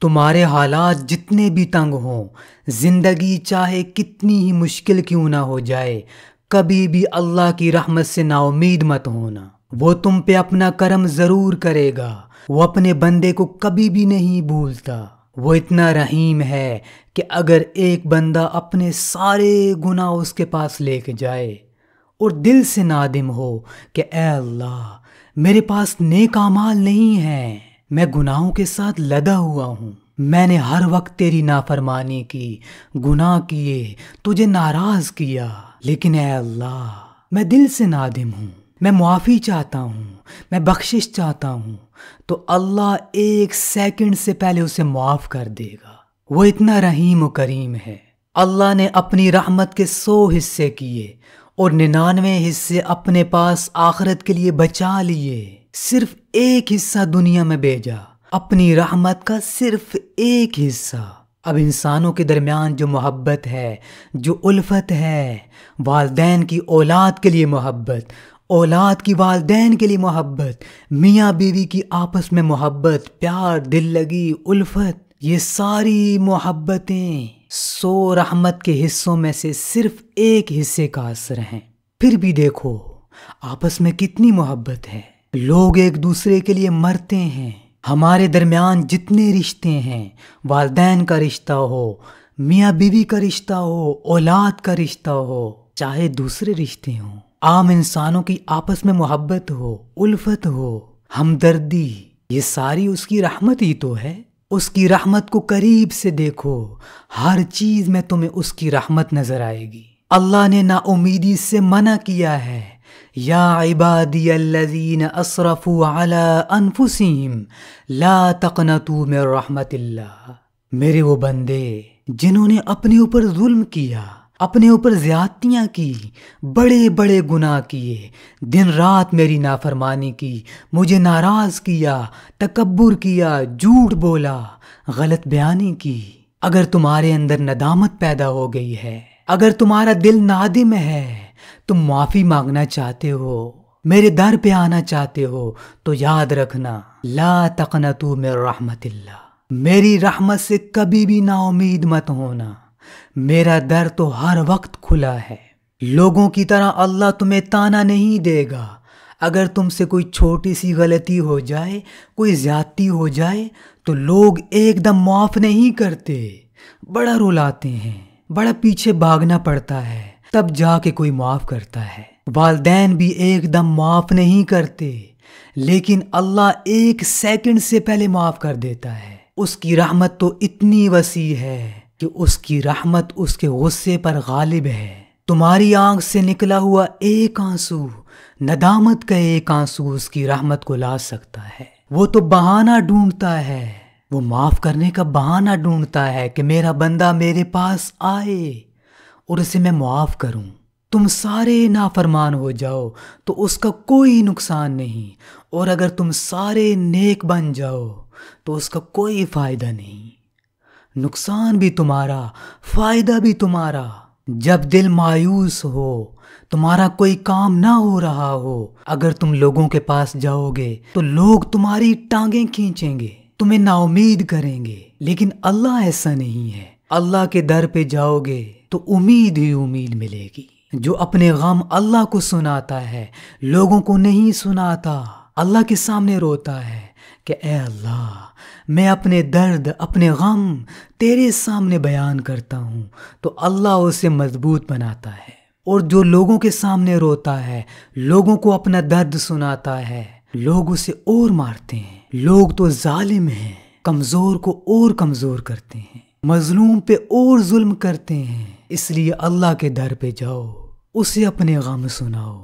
تمہارے حالات جتنے بھی تنگ ہوں، زندگی چاہے کتنی ہی مشکل کیوں نہ ہو جائے، کبھی بھی اللہ کی رحمت سے نا امید مت ہونا۔ وہ تم پہ اپنا کرم ضرور کرے گا، وہ اپنے بندے کو کبھی بھی نہیں بھولتا۔ وہ اتنا رحیم ہے کہ اگر ایک بندہ اپنے سارے گناہ اس کے پاس لے کے جائے اور دل سے نادم ہو کہ اے اللہ میرے پاس نیک اعمال نہیں ہیں، میں گناہوں کے ساتھ لدا ہوا ہوں، میں نے ہر وقت تیری نافرمانی کی، گناہ کیے، تجھے ناراض کیا، لیکن اے اللہ میں دل سے نادم ہوں، میں معافی چاہتا ہوں، میں بخشش چاہتا ہوں، تو اللہ 1 سیکنڈ سے پہلے اسے معاف کر دے گا۔ وہ اتنا رحیم و کریم ہے۔ اللہ نے اپنی رحمت کے 100 حصے کیے اور 99 حصے اپنے پاس آخرت کے لیے بچا لیے، صرف 1 حصہ دنیا میں بھیجا، اپنی رحمت کا صرف 1 حصہ۔ اب انسانوں کے درمیان جو محبت ہے، جو الفت ہے، والدین کی اولاد کے لیے محبت، اولاد کی والدین کے لیے محبت، میاں بیوی کی آپس میں محبت، پیار، دل لگی، الفت، یہ ساری محبتیں 100 رحمت کے حصوں میں سے صرف 1 حصے کا اثر ہیں۔ پھر بھی دیکھو آپس میں کتنی محبت ہے، لوگ ایک دوسرے کے لیے مرتے ہیں۔ ہمارے درمیان جتنے رشتے ہیں، والدین کا رشتہ ہو، میاں بیوی کا رشتہ ہو، اولاد کا رشتہ ہو، چاہے دوسرے رشتے ہوں، عام انسانوں کی آپس میں محبت ہو، الفت ہو، ہمدردی، یہ ساری اس کی رحمت ہی تو ہے۔ اس کی رحمت کو قریب سے دیکھو، ہر چیز میں تمہیں اس کی رحمت نظر آئے گی۔ اللہ نے نا امیدی سے منع کیا ہے، یا عبادی الذین اسرفوا علی انفسہم لا تقنطوا من رحمت اللہ۔ میرے وہ بندے جنہوں نے اپنے اوپر ظلم کیا، اپنے اوپر زیادتیاں کی، بڑے بڑے گناہ کیے، دن رات میری نافرمانی کی، مجھے ناراض کیا، تکبر کیا، جھوٹ بولا، غلط بیانی کی۔ اگر تمہارے اندر ندامت پیدا ہو گئی ہے، اگر تمہارا دل نادم ہے، تم معافی مانگنا چاہتے ہو، میرے در پہ آنا چاہتے ہو، تو یاد رکھنا لا تقنطوا من رحمت اللہ، میری رحمت سے کبھی بھی نا امید مت ہونا۔ میرا در تو ہر وقت کھلا ہے۔ لوگوں کی طرح اللہ تمہیں تانا نہیں دے گا۔ اگر تم سے کوئی چھوٹی سی غلطی ہو جائے، کوئی زیادتی ہو جائے، تو لوگ ایک دم معاف نہیں کرتے، بڑا رلاتے ہیں، بڑا پیچھے بھاگنا پڑتا ہے، تب جا کے کوئی معاف کرتا ہے۔ والدین بھی ایک دم معاف نہیں کرتے، لیکن اللہ 1 سیکنڈ سے پہلے معاف کر دیتا ہے۔ اس کی رحمت تو اتنی وسیع ہے کہ اس کی رحمت اس کے غصے پر غالب ہے۔ تمہاری آنکھ سے نکلا ہوا 1 آنسو، ندامت کا 1 آنسو اس کی رحمت کو لا سکتا ہے۔ وہ تو بہانہ ڈھونڈتا ہے، وہ معاف کرنے کا بہانہ ڈھونڈتا ہے کہ میرا بندہ میرے پاس آئے اور اسے میں معاف کروں۔ تم سارے نافرمان ہو جاؤ تو اس کا کوئی نقصان نہیں، اور اگر تم سارے نیک بن جاؤ تو اس کا کوئی فائدہ نہیں۔ نقصان بھی تمہارا، فائدہ بھی تمہارا۔ جب دل مایوس ہو، تمہارا کوئی کام نہ ہو رہا ہو، اگر تم لوگوں کے پاس جاؤ گے تو لوگ تمہاری ٹانگیں کھینچیں گے، تمہیں نا امید کریں گے، لیکن اللہ ایسا نہیں ہے۔ اللہ کے در پہ جاؤ گے تو امید ہی امید ملے گی۔ جو اپنے غم اللہ کو سناتا ہے، لوگوں کو نہیں سناتا، اللہ کے سامنے روتا ہے کہ اے اللہ میں اپنے درد، اپنے غم تیرے سامنے بیان کرتا ہوں، تو اللہ اسے مضبوط بناتا ہے۔ اور جو لوگوں کے سامنے روتا ہے، لوگوں کو اپنا درد سناتا ہے، لوگ اسے اور مارتے ہیں۔ لوگ تو ظالم ہیں، کمزور کو اور کمزور کرتے ہیں، مظلوم پہ اور ظلم کرتے ہیں۔ اس لیے اللہ کے در پہ جاؤ، اسے اپنے غم سناؤ۔